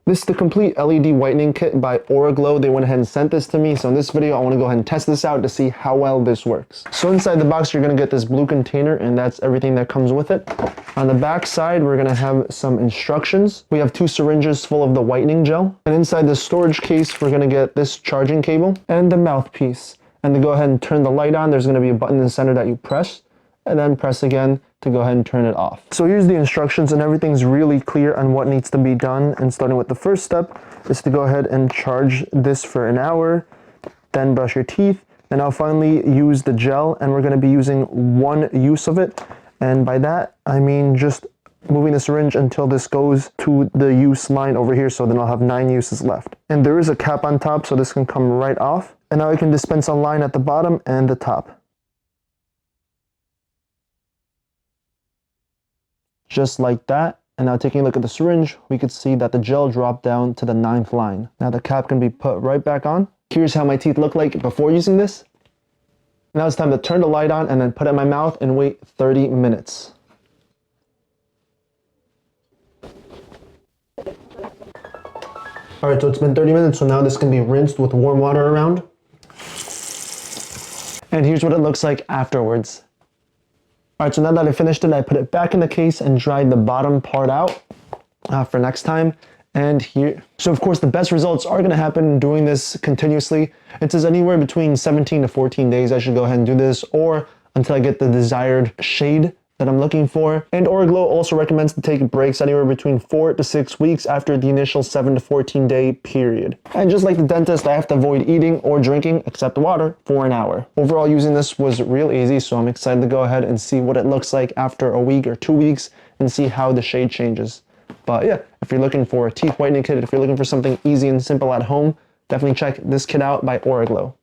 This is the complete LED whitening kit by Auraglow. They went ahead and sent this to me. So in this video, I want to go ahead and test this out to see how well this works. So inside the box, you're going to get this blue container, and that's everything that comes with it. On the back side, we're going to have some instructions. We have 2 syringes full of the whitening gel. And inside the storage case, we're going to get this charging cable and the mouthpiece. And to go ahead and turn the light on, there's going to be a button in the center that you press, and then press again to go ahead and turn it off. So here's the instructions, and everything's really clear on what needs to be done. And starting with the first step is to go ahead and charge this for an hour, then brush your teeth, and I'll finally use the gel, and we're going to be using 1 use of it. And by that, I mean just moving the syringe until this goes to the use line over here, so then I'll have 9 uses left. And there is a cap on top, so this can come right off. And now I can dispense a line at the bottom and the top. Just like that. And now taking a look at the syringe, we could see that the gel dropped down to the 9th line. Now the cap can be put right back on. Here's how my teeth look like before using this. Now it's time to turn the light on and then put it in my mouth and wait 30 minutes. Alright, so it's been 30 minutes, so now this can be rinsed with warm water around. And here's what it looks like afterwards. Alright, so now that I finished it, I put it back in the case and dried the bottom part out for next time. And here, so of course the best results are going to happen doing this continuously. It says anywhere between 17 to 14 days I should go ahead and do this, or until I get the desired shade that I'm looking for. And Auraglow also recommends to take breaks anywhere between 4 to 6 weeks after the initial 7 to 14 day period. And just like the dentist, I have to avoid eating or drinking except water for an hour. Overall, using this was real easy, so I'm excited to go ahead and see what it looks like after a week or 2 weeks and see how the shade changes. But yeah, if you're looking for a teeth whitening kit, if you're looking for something easy and simple at home, definitely check this kit out by Auraglow.